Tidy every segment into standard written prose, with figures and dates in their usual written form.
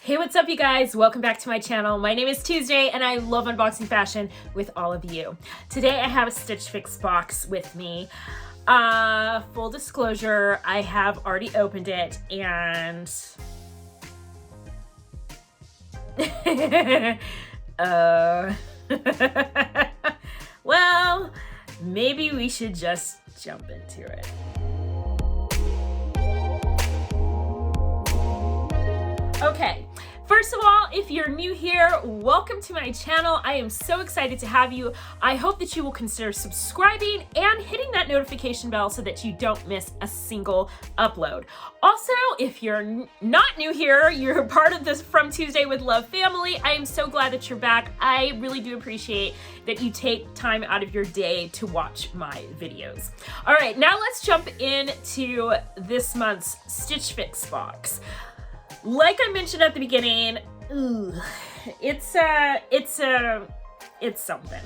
Hey, what's up you guys? Welcome back to my channel. My name is Tuesday and I love unboxing fashion with all of you. Today I have a Stitch Fix box with me. Full disclosure, I have already opened it and well, maybe we should just jump into it. Okay, first of all, if you're new here, welcome to my channel. I am so excited to have you. I hope that you will consider subscribing and hitting that notification bell so that you don't miss a single upload. Also, if you're not new here, you're part of this From Tuesday with Love family. I am so glad that you're back. I really do appreciate that you take time out of your day to watch my videos. All right, now let's jump into this month's Stitch Fix box. Like I mentioned at the beginning, it's something.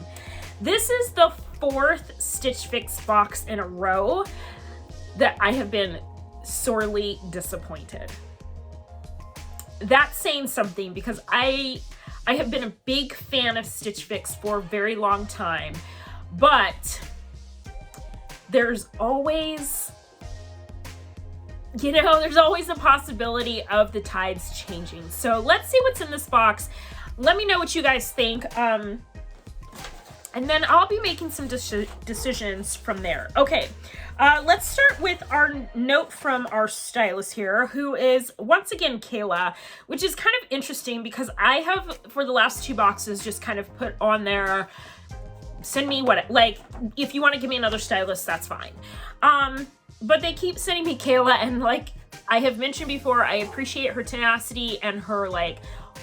This is the fourth Stitch Fix box in a row that I have been sorely disappointed. That's saying something because I have been a big fan of Stitch Fix for a very long time, but there's always, there's always a possibility of the tides changing. So let's see what's in this box. Let me know what you guys think. And then I'll be making some decisions from there. Okay, let's start with our note from our stylist here, who is once again Teela, which is kind of interesting because I have, for the last two boxes, just kind of put on there, send me what, like, if you want to give me another stylist, that's fine. But they keep sending me Teela, and like I have mentioned before, I appreciate her tenacity and her like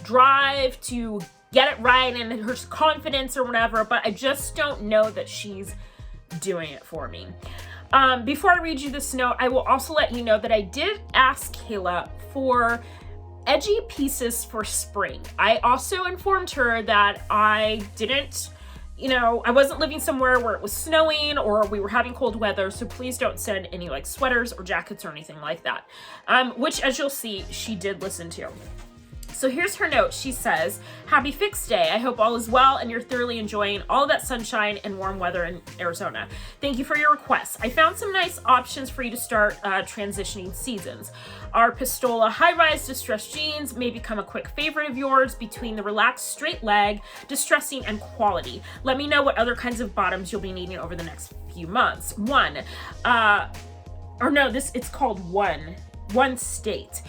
drive to get it right and her confidence or whatever, but I just don't know that she's doing it for me. Before I read you this note, I will also let you know that I did ask Teela for edgy pieces for spring. I also informed her that I didn't, I wasn't living somewhere where it was snowing or we were having cold weather, so please don't send any like sweaters or jackets or anything like that. Which, as you'll see, she did listen to. So here's her note. She says, "Happy Fix Day. I hope all is well and you're thoroughly enjoying all that sunshine and warm weather in Arizona. Thank you for your requests. I found some nice options for you to start transitioning seasons. Our Pistola high-rise distressed jeans may become a quick favorite of yours between the relaxed straight leg, distressing, and quality. Let me know what other kinds of bottoms you'll be needing over the next few months. It's called One State.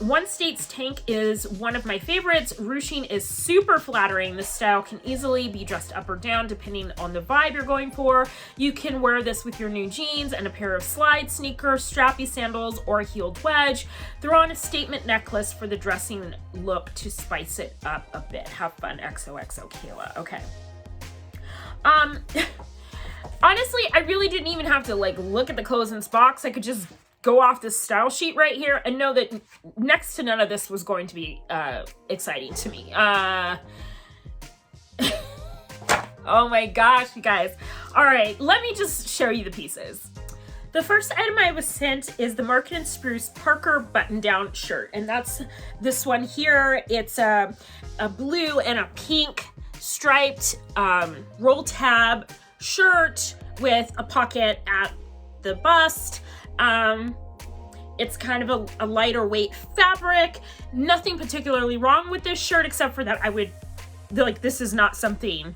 One State's tank is one of my favorites. Ruching is super flattering. This style can easily be dressed up or down depending on the vibe you're going for. You can wear this with your new jeans and a pair of slide sneakers, strappy sandals, or a heeled wedge. Throw on a statement necklace for the dressing look to spice it up a bit. Have fun, XOXO Teela." Okay. Honestly, I really didn't even have to like look at the clothes in this box. I could just go off this style sheet right here and know that next to none of this was going to be exciting to me. Oh my gosh, you guys. All right, let me just show you the pieces. The first item I was sent is the Market & Spruce Parker button-down shirt, and that's this one here. It's a blue and a pink striped roll tab shirt with a pocket at the bust. It's kind of a lighter weight fabric. Nothing particularly wrong with this shirt except for that this is not something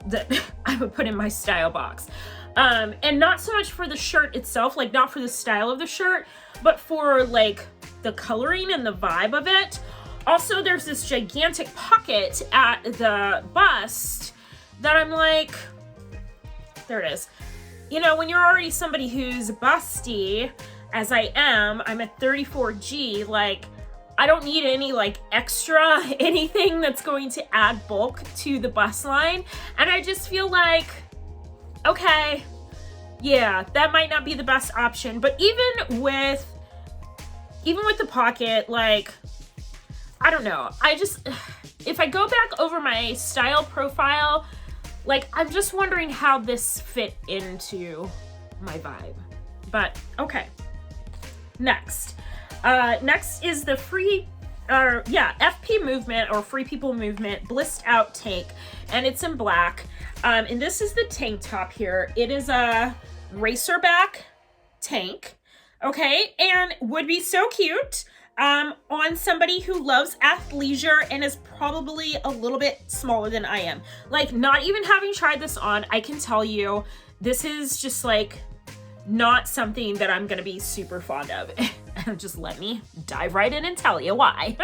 that I would put in my style box. And not so much for the shirt itself, like not for the style of the shirt, but for like the coloring and the vibe of it. Also, there's this gigantic pocket at the bust that I'm like, there it is. When you're already somebody who's busty, as I am, I'm a 34G, like, I don't need any, like, extra anything that's going to add bulk to the bust line. And I just feel like, okay, yeah, that might not be the best option. But even with the pocket, like, I don't know. If I go back over my style profile, like, I'm just wondering how this fit into my vibe. But, okay. Next is the free FP Movement or Free People Movement Blissed Out tank, and it's in black. And this is the tank top here. It is a racerback tank, okay, and would be so cute on somebody who loves athleisure and is probably a little bit smaller than I am. Like, not even having tried this on, I can tell you this is just like not something that I'm gonna be super fond of. Just let me dive right in and tell you why.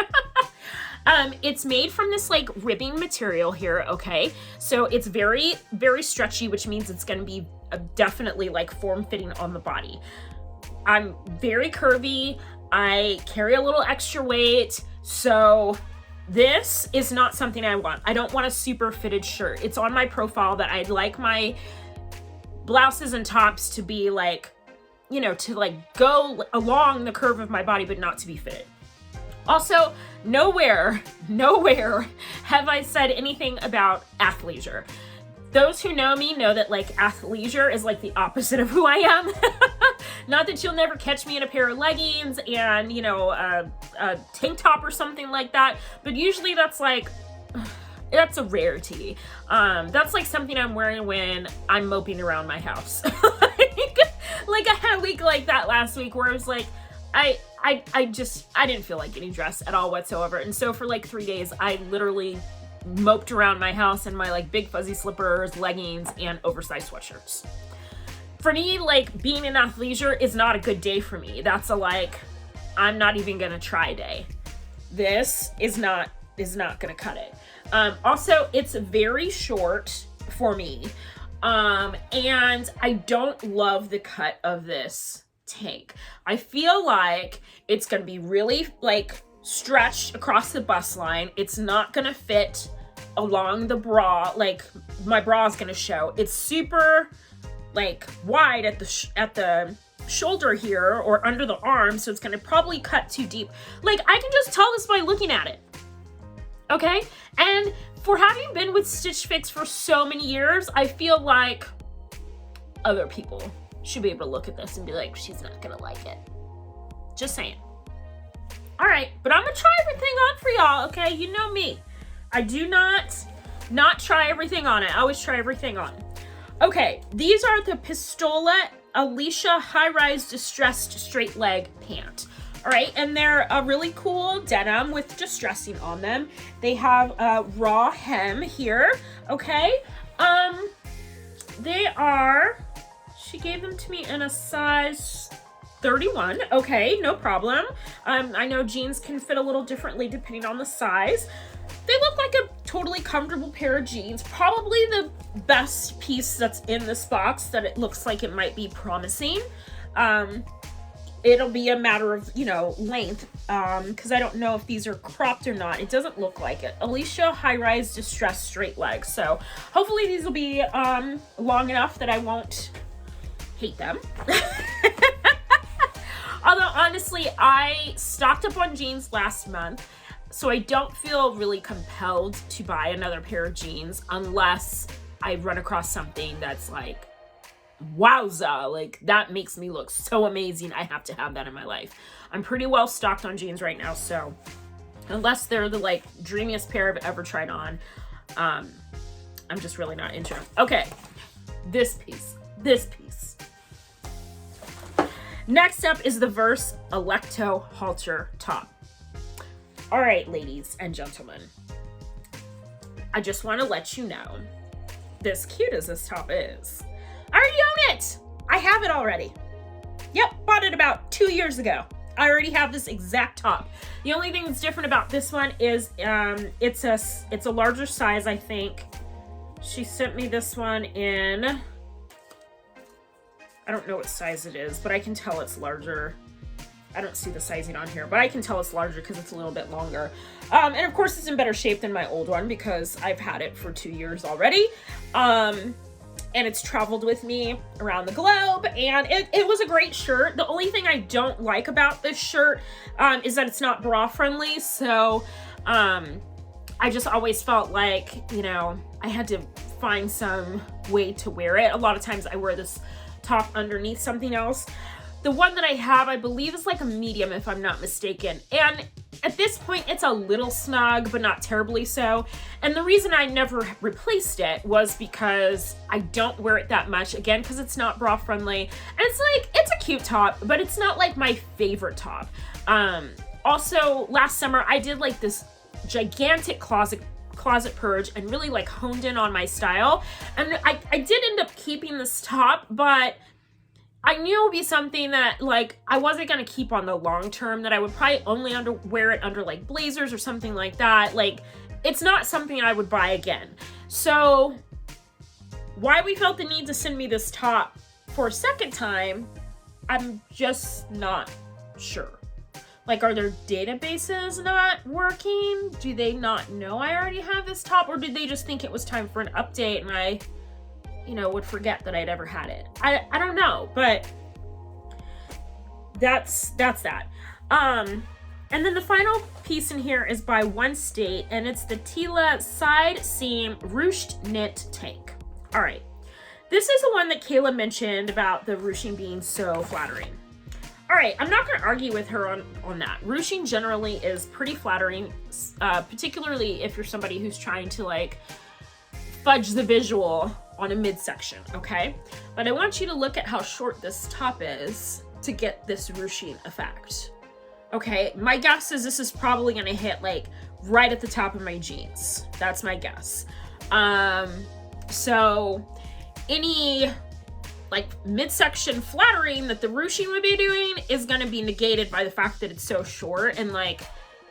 It's made from this like ribbing material here, okay? So it's very, very stretchy, which means it's gonna be definitely like form-fitting on the body. I'm very curvy. I carry a little extra weight, so this is not something I want. I don't want a super fitted shirt. It's on my profile that I'd like my blouses and tops to be like, you know, to like go along the curve of my body, but not to be fitted. Also, nowhere have I said anything about athleisure. Those who know me know that like athleisure is like the opposite of who I am. Not that you'll never catch me in a pair of leggings and, you know, a tank top or something like that, but usually that's like, that's a rarity. That's like something I'm wearing when I'm moping around my house. Like I had a week like that last week where I was like, I didn't feel like getting dressed at all whatsoever. And so for like 3 days, I literally moped around my house in my like big fuzzy slippers, leggings, and oversized sweatshirts. For me, like being in athleisure is not a good day for me. That's a like, I'm not even gonna try day. This is not gonna cut it. Also, it's very short for me. And I don't love the cut of this tank. I feel like it's gonna be really like stretched across the bust line. It's not gonna fit along the bra. Like my bra is gonna show. It's super like wide at the shoulder here or under the arm, so it's gonna probably cut too deep. Like I can just tell this by looking at it. Okay? And for having been with Stitch Fix for so many years, I feel like other people should be able to look at this and be like, she's not gonna like it. Just saying. All right, but I'm gonna try everything on for y'all, okay? You know me. I do not try everything on. I always try everything on. Okay, these are the Pistola Alicia high-rise distressed straight leg pant. All right, and they're a really cool denim with distressing on them. They have a raw hem here, okay? They are, she gave them to me in a size 31, okay, no problem. I know jeans can fit a little differently depending on the size. They look like a totally comfortable pair of jeans. Probably the best piece that's in this box that it looks like it might be promising. It'll be a matter of, you know, length, because I don't know if these are cropped or not. It doesn't look like it. Alicia high-rise distressed straight leg. So hopefully these will be long enough that I won't hate them. Although honestly, I stocked up on jeans last month, so I don't feel really compelled to buy another pair of jeans unless I run across something that's like, wowza, like that makes me look so amazing. I have to have that in my life. I'm pretty well stocked on jeans right now, so unless they're the like dreamiest pair I've ever tried on, I'm just really not into them. Okay, this piece. Next up is the Verse Alecto Halter top. All right, ladies and gentlemen, I just want to let you know, as cute as this top is, I already own it. I have it already. Yep, bought it about 2 years ago. I already have this exact top. The only thing that's different about this one is it's a larger size, I think. She sent me this one in, I don't know what size it is, but I can tell it's larger. I don't see the sizing on here, but I can tell it's larger because it's a little bit longer. And of course it's in better shape than my old one because I've had it for 2 years already. And it's traveled with me around the globe, and it was a great shirt. The only thing I don't like about this shirt is that it's not bra friendly, so I just always felt like, you know, I had to find some way to wear it. A lot of times I wear this top underneath something else. The one that I have, I believe, is like a medium, if I'm not mistaken. And at this point, it's a little snug, but not terribly so. And the reason I never replaced it was because I don't wear it that much. Again, because it's not bra friendly. And it's like, it's a cute top, but it's not like my favorite top. Also, last summer, I did like this gigantic closet purge and really like honed in on my style. And I did end up keeping this top, but I knew it would be something that like I wasn't going to keep on the long term, that I would probably only wear it under like blazers or something like that. Like, it's not something I would buy again. So why we felt the need to send me this top for a second time, I'm just not sure. Like, are their databases not working? Do they not know I already have this top? Or did they just think it was time for an update and I, you know, would forget that I'd ever had it? I don't know, but that's that. And then the final piece in here is by One State, and it's the Teela Side Seam Ruched Knit Tank. All right. This is the one that Kayla mentioned about the ruching being so flattering. All right, I'm not going to argue with her on that. Ruching generally is pretty flattering, particularly if you're somebody who's trying to like fudge the visual on a midsection, okay? But I want you to look at how short this top is to get this ruching effect. Okay, my guess is this is probably gonna hit like right at the top of my jeans. That's my guess. So any like midsection flattering that the ruching would be doing is gonna be negated by the fact that it's so short, and like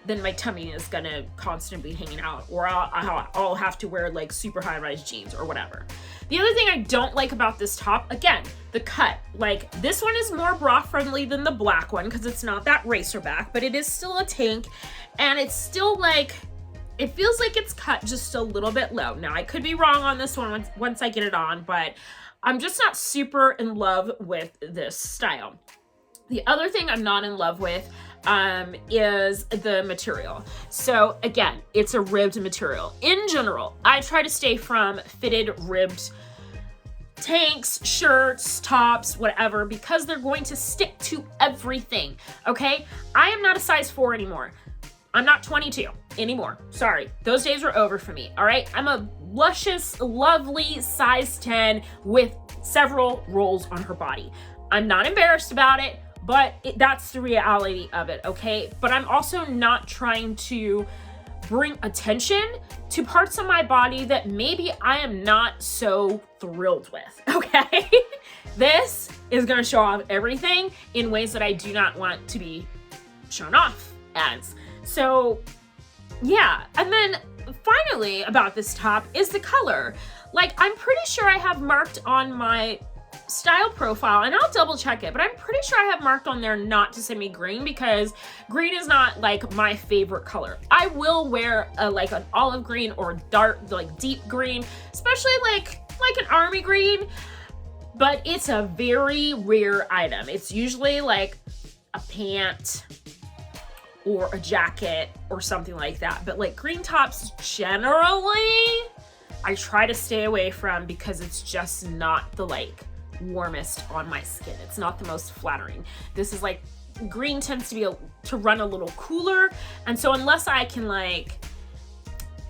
then my tummy is gonna constantly be hanging out, or I'll have to wear like super high-rise jeans or whatever. The other thing I don't like about this top, again, the cut. Like, this one is more bra friendly than the black one because it's not that racer back, but it is still a tank, and it's still like, it feels like it's cut just a little bit low. Now, I could be wrong on this one once I get it on, but I'm just not super in love with this style. The other thing I'm not in love with is the material. So again, it's a ribbed material. In general, I try to stay from fitted ribbed tanks, shirts, tops, whatever, because they're going to stick to everything, okay? I am not a size 4 anymore. I'm not 22 anymore. Sorry, those days are over for me, all right? I'm a luscious, lovely size 10 with several rolls on her body. I'm not embarrassed about it, but that's the reality of it, okay? But I'm also not trying to bring attention to parts of my body that maybe I am not so thrilled with, okay? This is gonna show off everything in ways that I do not want to be shown off as. So, yeah. And then finally about this top is the color. Like, I'm pretty sure I have marked on my style profile, and I'll double check it, but I'm pretty sure I have marked on there not to send me green because green is not like my favorite color. I will wear like an olive green or dark, like deep green, especially like an army green, but it's a very rare item. It's usually like a pant or a jacket or something like that. But like green tops generally, I try to stay away from because it's just not the like warmest on my skin. It's not the most flattering. This is like, green tends to be to run a little cooler, and so unless I can like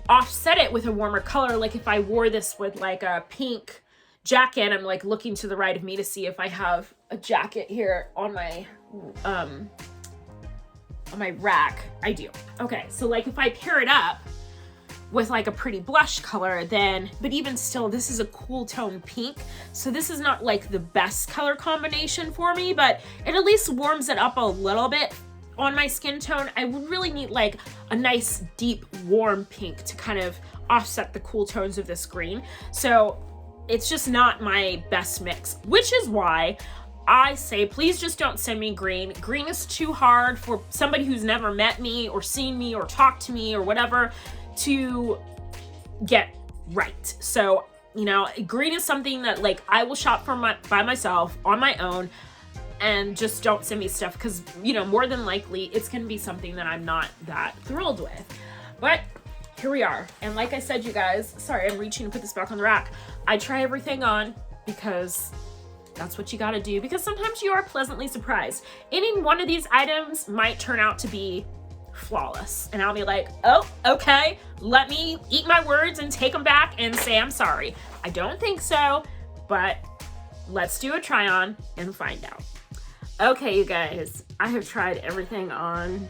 offset it with a warmer color, like if I wore this with like a pink jacket, I'm like looking to the right of me to see if I have a jacket here on my rack. I do. Okay, so like if I pair it up with like a pretty blush color, then, but even still, this is a cool tone pink, so this is not like the best color combination for me, but it at least warms it up a little bit on my skin tone. I would really need like a nice deep warm pink to kind of offset the cool tones of this green, so it's just not my best mix, which is why I say, please just don't send me green. Green is too hard for somebody who's never met me or seen me or talked to me or whatever to get right. So, you know, green is something that like I will shop for by myself on my own, and just don't send me stuff because, you know, more than likely it's going to be something that I'm not that thrilled with. But here we are. And like I said, you guys, sorry, I'm reaching to put this back on the rack. I try everything on because That's what you gotta do, because sometimes you are pleasantly surprised. Any one of these items might turn out to be flawless, and I'll be like, oh, okay, let me eat my words and take them back and say I'm sorry. I don't think so, but let's do a try on and find out. Okay, you guys, I have tried everything on,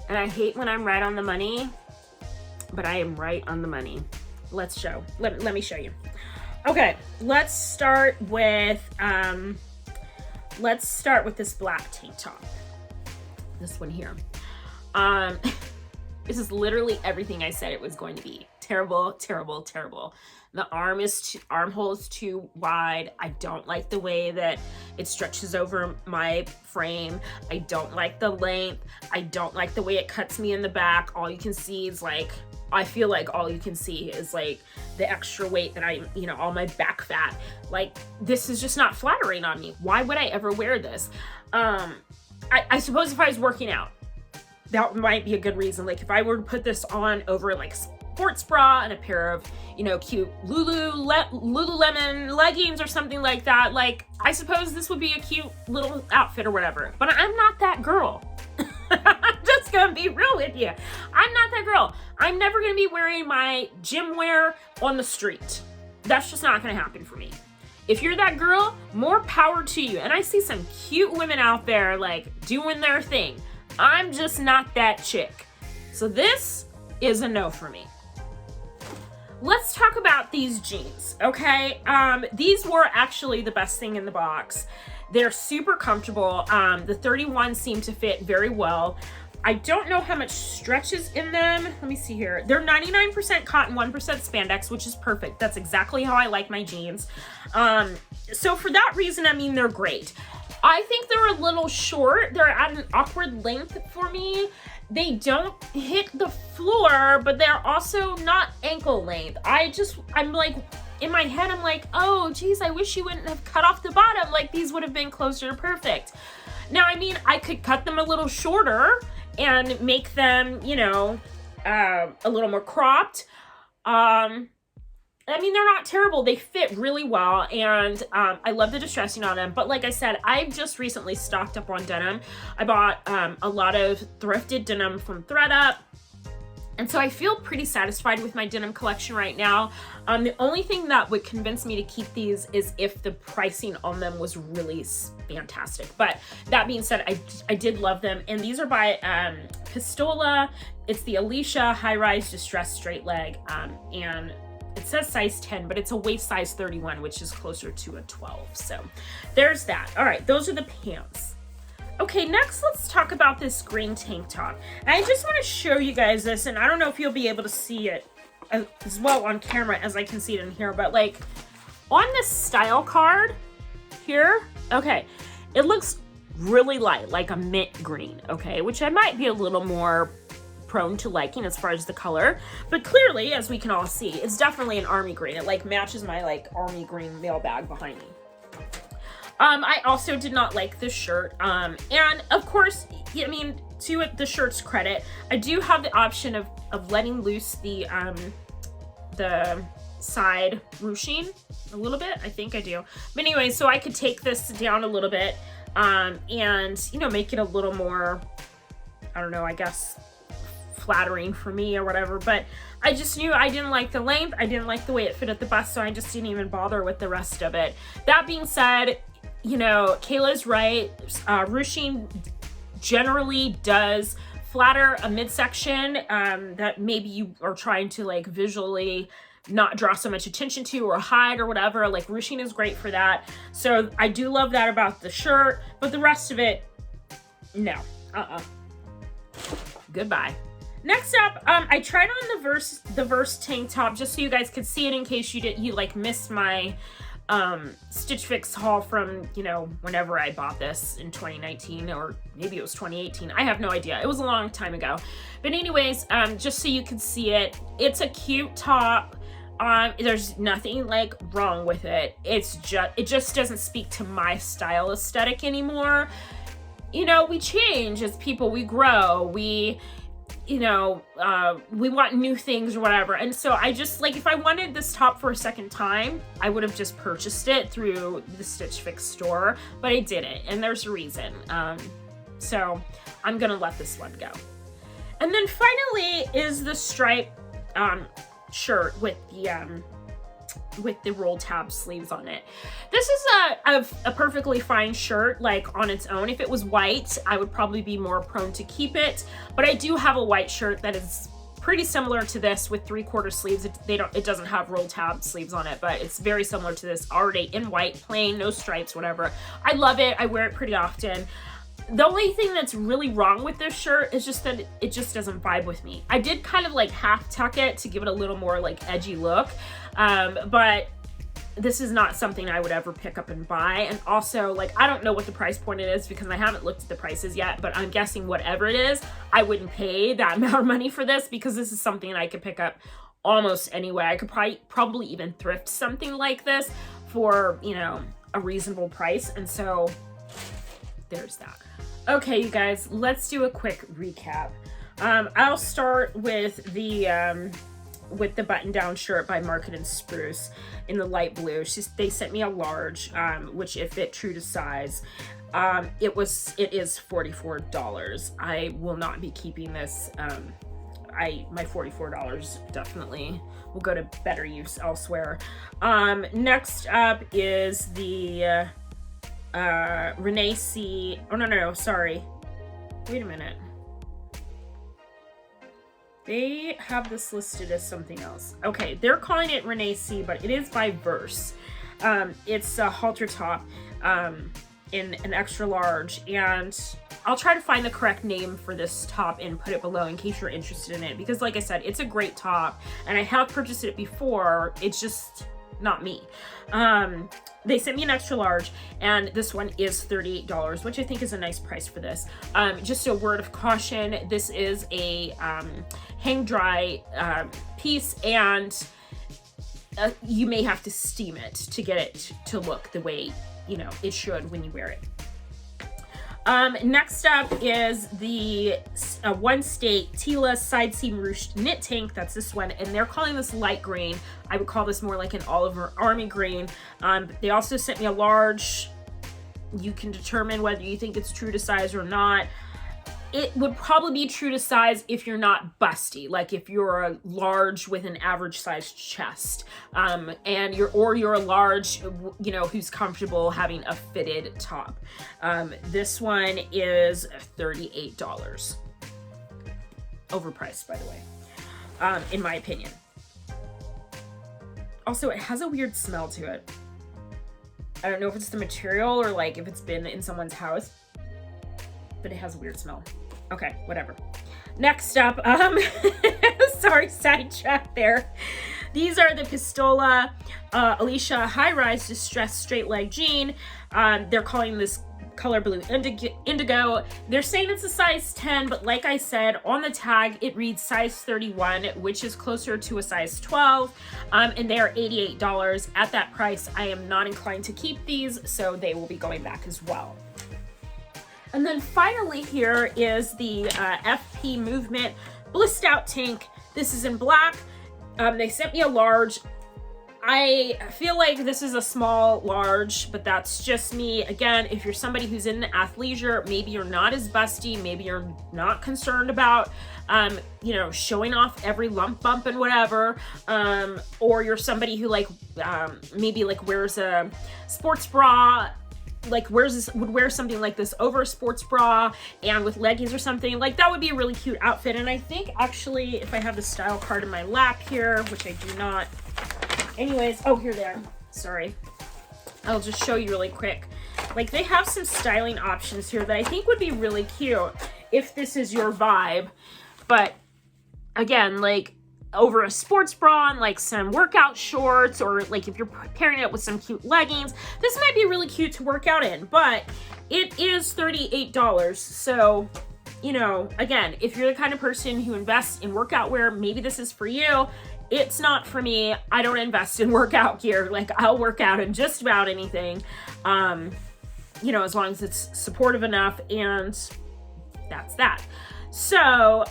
and I hate when I'm right on the money, but I am right on the money. Let me show you. Okay, let's start with this black tank top. This one here. This is literally everything I said it was going to be. Terrible, terrible, terrible. The armhole is too wide. I don't like the way that it stretches over my frame. I don't like the length. I don't like the way it cuts me in the back. All you can see is like, I feel like all you can see is like the extra weight that all my back fat. Like, this is just not flattering on me. Why would I ever wear this? I suppose if I was working out, that might be a good reason. Like, if I were to put this on over like a sports bra and a pair of, cute Lululemon leggings or something like that, like, I suppose this would be a cute little outfit or whatever. But I'm not that girl. I'm just gonna be real with you. I'm not that girl. I'm never gonna be wearing my gym wear on the street. That's just not gonna happen for me. If you're that girl, more power to you. And I see some cute women out there like doing their thing. I'm just not that chick. So this is a no for me. Let's talk about these jeans, okay? These were actually the best thing in the box. They're super comfortable. The 31 seem to fit very well. I don't know how much stretch is in them. Let me see here. They're 99% cotton, 1% spandex, which is perfect. That's exactly how I like my jeans. So for that reason, I mean, they're great. I think they're a little short. They're at an awkward length for me. They don't hit the floor, but they're also not ankle length. I'm like, in my head, I'm like, oh, geez, I wish you wouldn't have cut off the bottom. Like, these would have been closer to perfect. Now, I mean, I could cut them a little shorter and make them, a little more cropped. I mean, they're not terrible. They fit really well, and I love the distressing on them. But like I said, I've just recently stocked up on denim. I bought a lot of thrifted denim from ThredUp, and so I feel pretty satisfied with my denim collection right now. The only thing that would convince me to keep these is if the pricing on them was really fantastic. But that being said, I did love them, and these are by Pistola. It's the Alicia high-rise distressed straight leg, and it says size 10, but it's a waist size 31, which is closer to a 12. So there's that. All right, those are the pants. Okay, next let's talk about this green tank top. And I just want to show you guys this, and I don't know if you'll be able to see it as well on camera as I can see it in here, but like on this style card here, okay, it looks really light, like a mint green, okay, which I might be a little more prone to liking as far as the color, but clearly, as we can all see, it's definitely an army green. It like matches my like army green mail bag behind me. I also did not like this shirt, and of course, I mean, to the shirt's credit, I do have the option of letting loose the side ruching a little bit. I think I do, but anyway, so I could take this down a little bit, and make it a little more, I don't know, I guess flattering for me or whatever. But I just knew I didn't like the length, I didn't like the way it fit at the bust, so I just didn't even bother with the rest of it. That being said, Kayla's right. Ruching generally does flatter a midsection that maybe you are trying to like visually not draw so much attention to or hide or whatever. Like, ruching is great for that. So I do love that about the shirt, but the rest of it, no. Goodbye. Next up, I tried on the Verse tank top just so you guys could see it in case you like missed my Stitch Fix haul from, whenever I bought this in 2019, or maybe it was 2018. I have no idea. It was a long time ago. But anyways, just so you could see it, it's a cute top. There's nothing like wrong with it. It just doesn't speak to my style aesthetic anymore. We change as people, we grow, you know, we want new things or whatever. And so I just, like, if I wanted this top for a second time, I would have just purchased it through the Stitch Fix store, but I didn't, and there's a reason. So I'm gonna let this one go. And then finally is the stripe shirt with the roll tab sleeves on it. This is a perfectly fine shirt, like on its own. If it was white, I would probably be more prone to keep it, but I do have a white shirt that is pretty similar to this with 3/4 sleeves. It doesn't have roll tab sleeves on it, but it's very similar to this, already in white, plain, no stripes, whatever. I love it. I wear it pretty often. The only thing that's really wrong with this shirt is just that it just doesn't vibe with me. I did kind of like half tuck it to give it a little more like edgy look, but this is not something I would ever pick up and buy. And also, like, I don't know what the price point it is because I haven't looked at the prices yet, but I'm guessing whatever it is, I wouldn't pay that amount of money for this because this is something I could pick up almost anywhere. I could probably even thrift something like this for, you know, a reasonable price. And so there's that. Okay, you guys, let's do a quick recap. I'll start with the button-down shirt by Market and Spruce in the light blue. They sent me a large, which it fit true to size. It is $44. I will not be keeping this. My $44 definitely will go to better use elsewhere. Next up is the Renee C. Oh, no, sorry. Wait a minute. They have this listed as something else. Okay, they're calling it Renee C, but it is by Verse. It's a halter top in an extra large, and I'll try to find the correct name for this top and put it below in case you're interested in it, because like I said, it's a great top, and I have purchased it before. It's just not me. They sent me an extra large, and this one is $38, which I think is a nice price for this. Just a word of caution, this is a hang dry piece, and you may have to steam it to get it to look the way, you know, it should when you wear it. Next up is the One State Tila Side Seam Ruched Knit Tank. That's this one, and they're calling this light green. I would call this more like an Oliver Army green. They also sent me a large. You can determine whether you think it's true to size or not. It would probably be true to size if you're not busty, like if you're a large with an average sized chest, and you're a large, you know, who's comfortable having a fitted top. This one is $38. Overpriced, by the way, in my opinion. Also, it has a weird smell to it. I don't know if it's the material or like if it's been in someone's house, but it has a weird smell. Okay, whatever. Next up, sorry, sidetrack there. These are the Pistola Alicia high-rise distressed straight leg jean. They're calling this color blue indigo. They're saying it's a size 10, but like I said, on the tag, it reads size 31, which is closer to a size 12, and they are $88. At that price, I am not inclined to keep these, so they will be going back as well. And then finally here is the FP Movement Blissed Out tank. This is in black. They sent me a large. I feel like this is a small large, but that's just me. Again, if you're somebody who's in athleisure, maybe you're not as busty, maybe you're not concerned about, you know, showing off every lump bump and whatever, or you're somebody who like, maybe like wears a sports bra, like would wear something like this over a sports bra and with leggings or something, like that would be a really cute outfit. And I think actually, if I have the style card in my lap here, which I do not, anyways, oh, here they are, sorry, I'll just show you really quick. Like, they have some styling options here that I think would be really cute if this is your vibe. But again, like over a sports bra and like some workout shorts, or like if you're pairing it with some cute leggings, this might be really cute to work out in. But it is $38, so, you know, again, if you're the kind of person who invests in workout wear, maybe this is for you. It's not for me. I don't invest in workout gear. Like, I'll work out in just about anything, you know, as long as it's supportive enough, and that's that. So,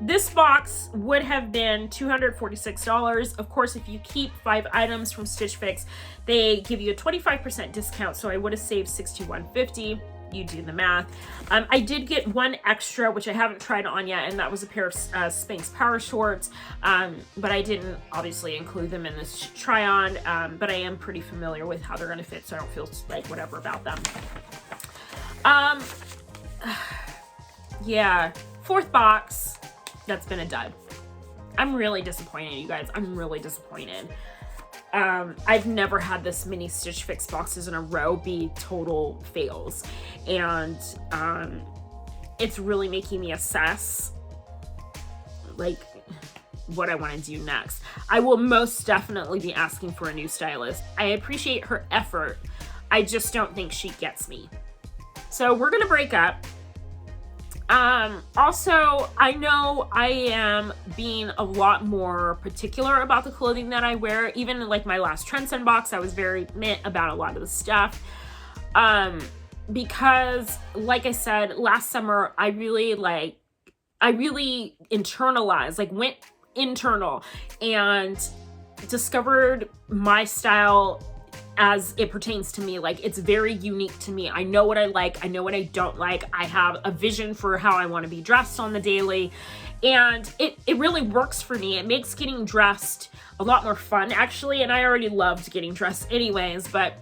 this box would have been $246. Of course, if you keep 5 items from Stitch Fix, they give you a 25% discount, so I would have saved $61.50. You do the math. I did get one extra, which I haven't tried on yet, and that was a pair of Spanx Power Shorts, but I didn't obviously include them in this try-on, but I am pretty familiar with how they're going to fit, so I don't feel like whatever about them. Yeah, 4th box, that's been a dud. I'm really disappointed, you guys. I'm really disappointed. I've never had this many Stitch Fix boxes in a row be total fails. And it's really making me assess, like, what I want to do next. I will most definitely be asking for a new stylist. I appreciate her effort. I just don't think she gets me. So we're going to break up. Also, I know I am being a lot more particular about the clothing that I wear. Even in, like, my last Trend Send box, I was very meh about a lot of the stuff. Because, like I said, last summer, I really internalized, like, went internal and discovered my style as it pertains to me. Like, it's very unique to me. I know what I like. I know what I don't like. I have a vision for how I want to be dressed on the daily. And it really works for me. It makes getting dressed a lot more fun, actually. And I already loved getting dressed anyways, but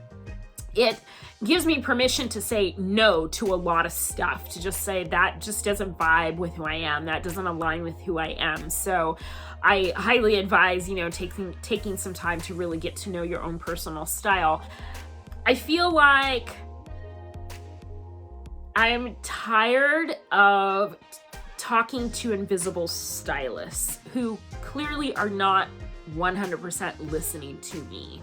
it gives me permission to say no to a lot of stuff, to just say that just doesn't vibe with who I am. That doesn't align with who I am. So I highly advise, you know, taking some time to really get to know your own personal style. I feel like I'm tired of talking to invisible stylists who clearly are not 100% listening to me.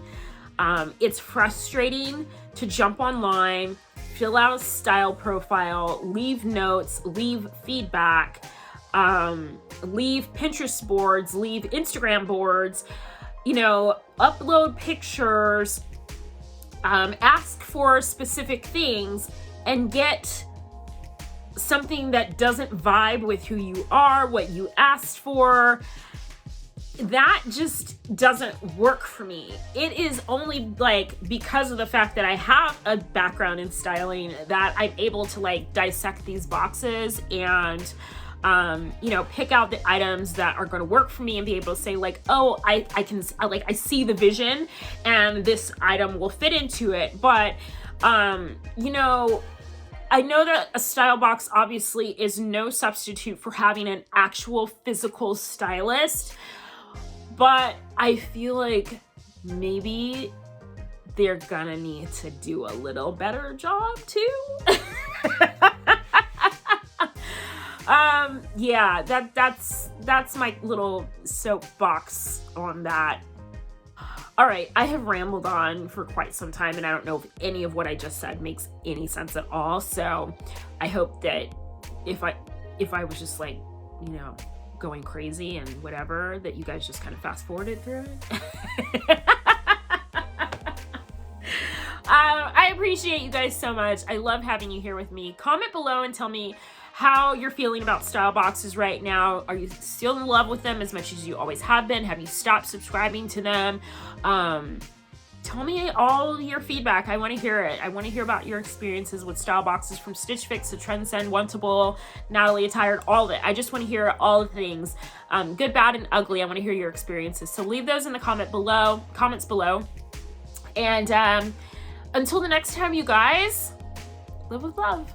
It's frustrating to jump online, fill out a style profile, leave notes, leave feedback, leave Pinterest boards, leave Instagram boards, you know, upload pictures, ask for specific things, and get something that doesn't vibe with who you are, what you asked for. That just doesn't work for me. It is only, like, because of the fact that I have a background in styling that I'm able to, like, dissect these boxes and, you know, pick out the items that are going to work for me and be able to say, like, oh, I see the vision and this item will fit into it. But, you know, I know that a style box obviously is no substitute for having an actual physical stylist, but I feel like maybe they're gonna need to do a little better job too. Yeah, that's my little soapbox on that. All right, I have rambled on for quite some time, and I don't know if any of what I just said makes any sense at all. So I hope that if I was just, like, you know, going crazy and whatever, that you guys just kind of fast forwarded through it. I appreciate you guys so much. I love having you here with me. Comment below and tell me how you're feeling about style boxes right now. Are you still in love with them as much as you always have been? Have you stopped subscribing to them? Tell me all your feedback. I want to hear it. I want to hear about your experiences with style boxes, from Stitch Fix to Trend Send, Wantable, Natalie Attired, all of it. I just want to hear all the things, good, bad, and ugly. I want to hear your experiences. So leave those in the comments below. And until the next time, you guys, live with love.